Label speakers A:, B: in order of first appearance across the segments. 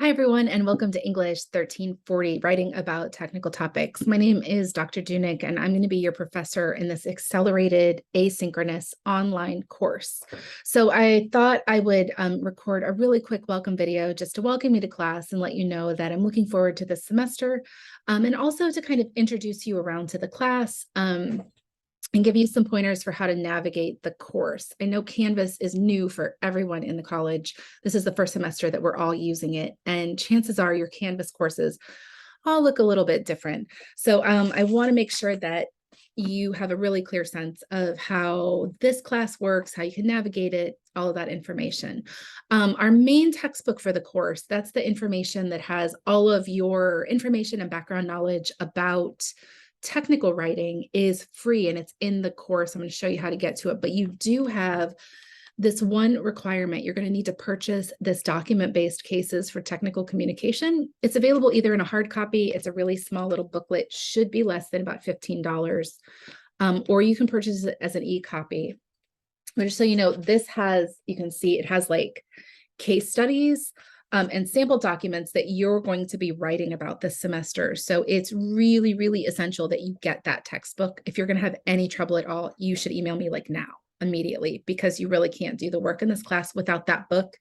A: Hi, everyone, and welcome to English 1340, writing about technical topics. My name is Dr. Dunick, and I'm going to be your professor in this accelerated asynchronous online course. So I thought I would record a really quick welcome video just to welcome you to class and let you know that I'm looking forward to this semester, and also to kind of introduce you around to the class. And give you some pointers for how to navigate the course. I know Canvas is new for everyone in the college. This is the first semester that we're all using it, and chances are your Canvas courses all look a little bit different. So I want to make sure that you have a really clear sense of how this class works, how you can navigate it, all of that information. Our main textbook for the course, that's the information that has all of your information and background knowledge about technical writing, is free and it's in the course. I'm going to show you how to get to it, but you do have this one requirement. You're going to need to purchase this document-based cases for technical communication. It's available either in a hard copy. It's a really small little booklet, should be less than about $15, or you can purchase it as an e-copy. But just so you know, this has, you can see it has like case studies and sample documents that you're going to be writing about this semester. So it's really, really essential that you get that textbook. If you're going to have any trouble at all, you should email me like now, immediately, because you really can't do the work in this class without that book.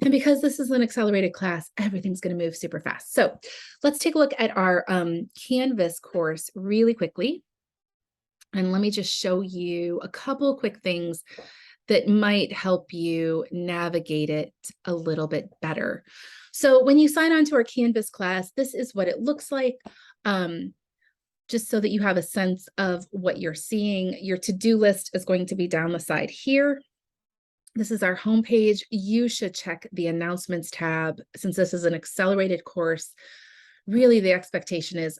A: And because this is an accelerated class, everything's going to move super fast. So let's take a look at our Canvas course really quickly. And let me just show you a couple quick things that might help you navigate it a little bit better. So when you sign on to our Canvas class, this is what it looks like, just so that you have a sense of what you're seeing. Your to-do list is going to be down the side here. This is our homepage. You should check the announcements tab. Since this is an accelerated course, really the expectation is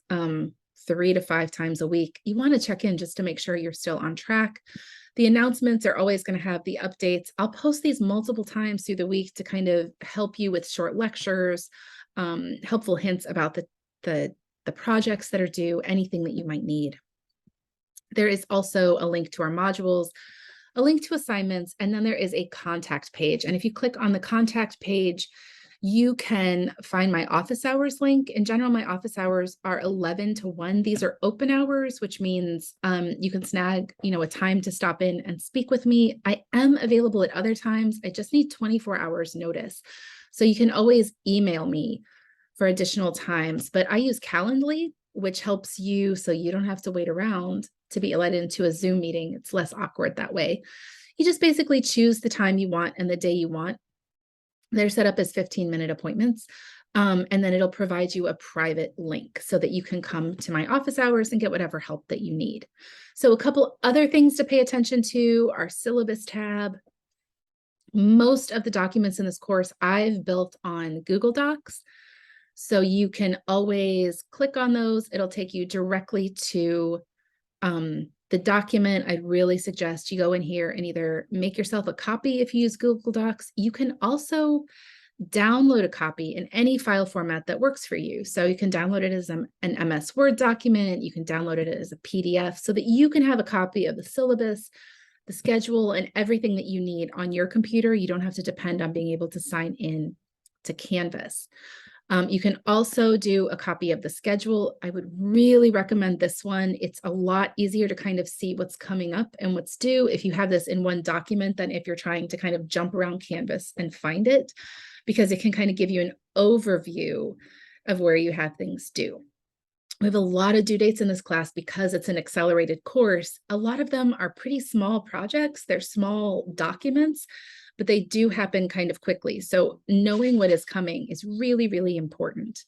A: 3 to 5 times a week. You want to check in just to make sure you're still on track. The announcements are always going to have the updates. I'll post these multiple times through the week to kind of help you with short lectures, helpful hints about the projects that are due, anything that you might need. There is also a link to our modules, a link to assignments, and then there is a contact page. And if you click on the contact page, you can find my office hours link. In general, my office hours are 11 to 1. These are open hours, which means you can snag, a time to stop in and speak with me. I am available at other times. I just need 24 hours notice. So you can always email me for additional times, but I use Calendly, which helps you so you don't have to wait around to be let into a Zoom meeting. It's less awkward that way. You just basically choose the time you want and the day you want. They're set up as 15-minute appointments, and then it'll provide you a private link so that you can come to my office hours and get whatever help that you need. So a couple other things to pay attention to: our syllabus tab. Most of the documents in this course I've built on Google Docs, so you can always click on those. It'll take you directly to the document. I'd really suggest you go in here and either make yourself a copy if you use Google Docs. You can also download a copy in any file format that works for you. So you can download it as an MS Word document. You can download it as a PDF so that you can have a copy of the syllabus, the schedule, and everything that you need on your computer. You don't have to depend on being able to sign in to Canvas. You can also do a copy of the schedule. I would really recommend this one. It's a lot easier to kind of see what's coming up and what's due if you have this in one document than if you're trying to kind of jump around Canvas and find it, because it can kind of give you an overview of where you have things due. We have a lot of due dates in this class because it's an accelerated course. A lot of them are pretty small projects. They're small documents, but they do happen kind of quickly. So knowing what is coming is really, really important.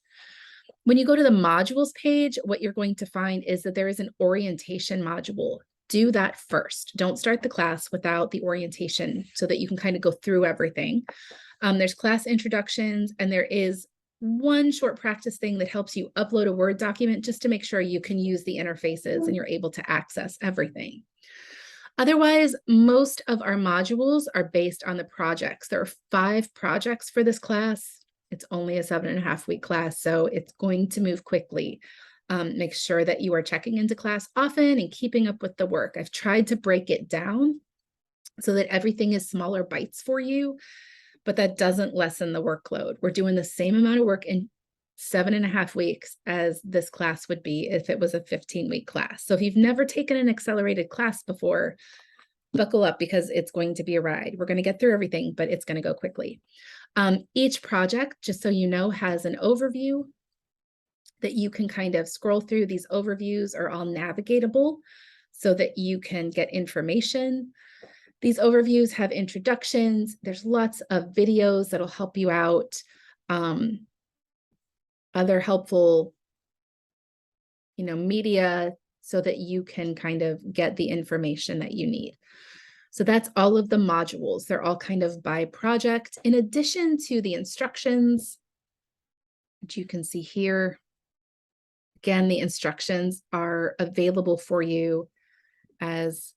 A: When you go to the modules page, what you're going to find is that there is an orientation module. Do that first. Don't start the class without the orientation so that you can kind of go through everything. There's class introductions, and there is one short practice thing that helps you upload a Word document just to make sure you can use the interfaces and you're able to access everything. Otherwise, most of our modules are based on the projects. There are 5 projects for this class. It's only a 7.5-week class, so it's going to move quickly. Make sure that you are checking into class often and keeping up with the work. I've tried to break it down so that everything is smaller bites for you, but that doesn't lessen the workload. We're doing the same amount of work in 7.5 weeks as this class would be if it was a 15-week class. So if you've never taken an accelerated class before, buckle up because it's going to be a ride. We're going to get through everything, but it's going to go quickly. Each project, just so you know, has an overview that you can kind of scroll through. These overviews are all navigatable so that you can get information. These overviews have introductions. There's lots of videos that'll help you out. Other helpful, media so that you can kind of get the information that you need. So that's all of the modules. They're all kind of by project, in addition to the instructions, which you can see here. Again, the instructions are available for you as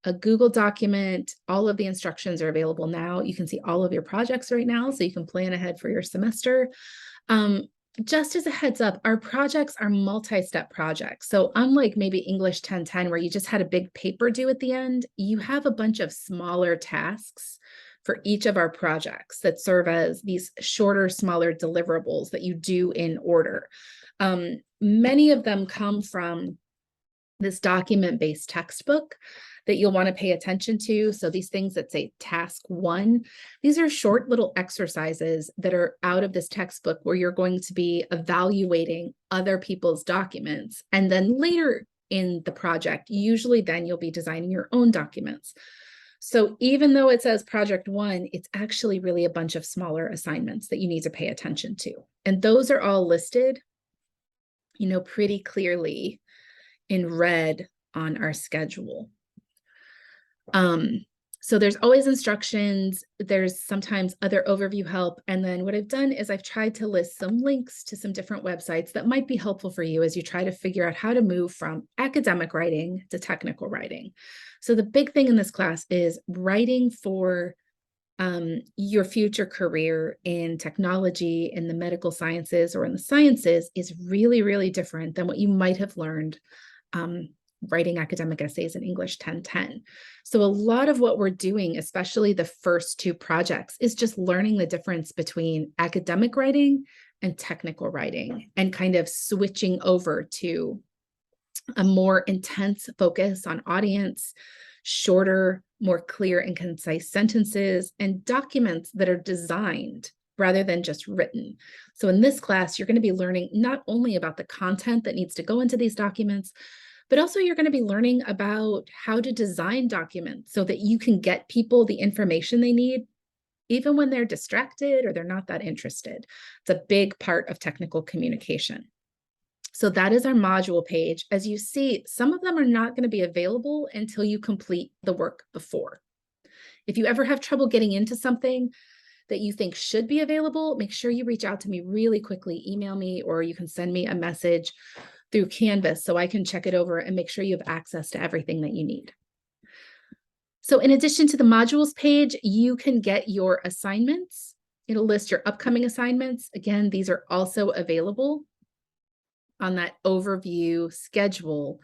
A: a Google document. All of the instructions are available now. You can see all of your projects right now, so you can plan ahead for your semester. Just as a heads up, our projects are multi-step projects. So unlike maybe English 1010, where you just had a big paper due at the end, you have a bunch of smaller tasks for each of our projects that serve as these shorter, smaller deliverables that you do in order. Many of them come from this document-based textbook that you'll want to pay attention to. So these things that say task 1, these are short little exercises that are out of this textbook where you're going to be evaluating other people's documents. And then later in the project, usually then you'll be designing your own documents. So even though it says project 1, it's actually really a bunch of smaller assignments that you need to pay attention to. And those are all listed, pretty clearly in red on our schedule. So there's always instructions. There's sometimes other overview help. And then what I've done is I've tried to list some links to some different websites that might be helpful for you as you try to figure out how to move from academic writing to technical writing. So the big thing in this class is writing for your future career in technology, in the medical sciences, or in the sciences is really, really different than what you might have learned writing academic essays in English 1010. So a lot of what we're doing, especially the first 2 projects, is just learning the difference between academic writing and technical writing and kind of switching over to a more intense focus on audience, shorter, more clear and concise sentences, and documents that are designed rather than just written. So in this class, you're going to be learning not only about the content that needs to go into these documents, but also you're going to be learning about how to design documents so that you can get people the information they need, even when they're distracted or they're not that interested. It's a big part of technical communication. So that is our module page. As you see, some of them are not going to be available until you complete the work before. If you ever have trouble getting into something that you think should be available, make sure you reach out to me really quickly. Email me, or you can send me a message through Canvas so I can check it over and make sure you have access to everything that you need. So in addition to the modules page, you can get your assignments. It'll list your upcoming assignments. Again, these are also available on that overview schedule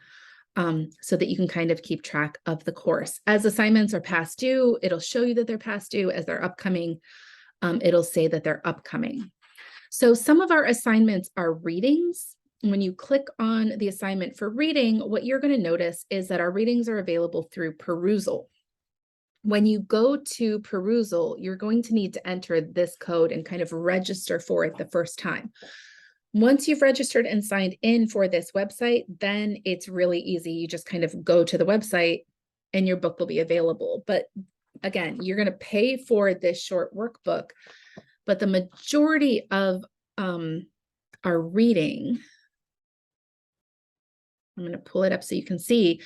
A: so that you can kind of keep track of the course. As assignments are past due, it'll show you that they're past due. As they're upcoming, it'll say that they're upcoming. So some of our assignments are readings. When you click on the assignment for reading, what you're going to notice is that our readings are available through Perusal. When you go to Perusal, you're going to need to enter this code and kind of register for it the first time. Once you've registered and signed in for this website, then it's really easy. You just kind of go to the website and your book will be available. But again, you're going to pay for this short workbook, but the majority of our reading, I'm going to pull it up so you can see,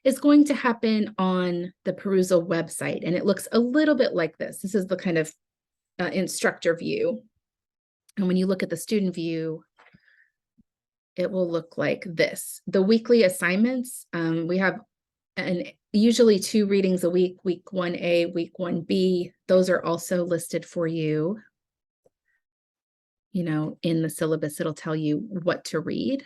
A: is going to happen on the Perusal website. And it looks a little bit like this. This is the kind of instructor view. And when you look at the student view, it will look like this. The weekly assignments, we have usually 2 readings a week, week 1A, week 1B. Those are also listed for you. In the syllabus, it'll tell you what to read.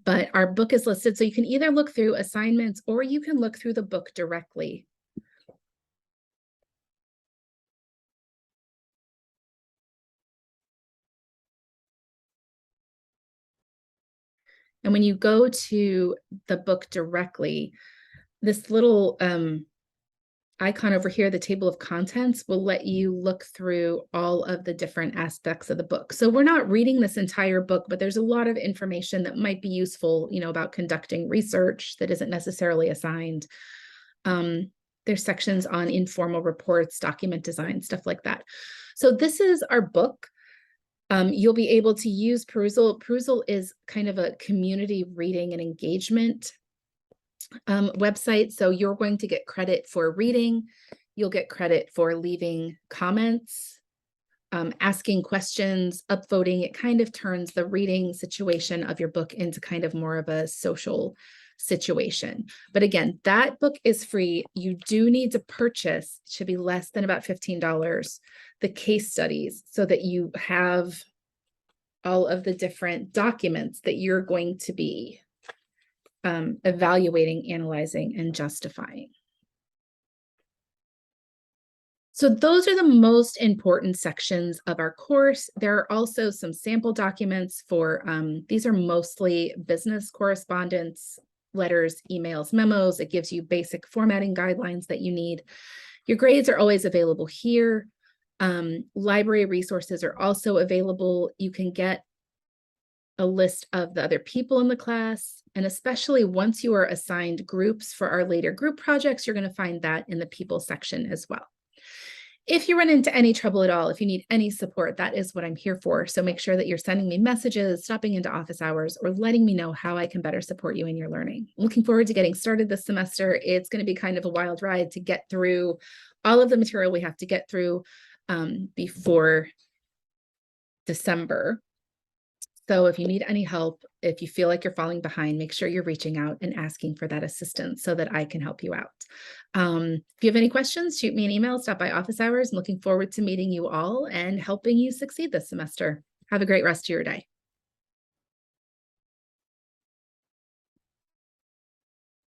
A: But our book is listed, so you can either look through assignments or you can look through the book directly. And when you go to the book directly, this little icon over here, the table of contents, will let you look through all of the different aspects of the book. So we're not reading this entire book, but there's a lot of information that might be useful, about conducting research that isn't necessarily assigned. There's sections on informal reports, document design, stuff like that. So this is our book. You'll be able to use Perusal. Perusal is kind of a community reading and engagement website. So you're going to get credit for reading. You'll get credit for leaving comments, asking questions, upvoting. It kind of turns the reading situation of your book into kind of more of a social situation. But again, that book is free. You do need to purchase, it should be less than about $15, the case studies, so that you have all of the different documents that you're going to be evaluating, analyzing, and justifying. So those are the most important sections of our course. There are also some sample documents for, these are mostly business correspondence, letters, emails, memos. It gives you basic formatting guidelines that you need. Your grades are always available here. Library resources are also available. You can get a list of the other people in the class, and especially once you are assigned groups for our later group projects, you're going to find that in the people section as well. If you run into any trouble at all, if you need any support, that is what I'm here for. So make sure that you're sending me messages, stopping into office hours, or letting me know how I can better support you in your learning. I'm looking forward to getting started this semester. It's going to be kind of a wild ride to get through all of the material we have to get through before December. So if you need any help, if you feel like you're falling behind, make sure you're reaching out and asking for that assistance so that I can help you out. If you have any questions, shoot me an email, stop by office hours. I'm looking forward to meeting you all and helping you succeed this semester. Have a great rest of your day.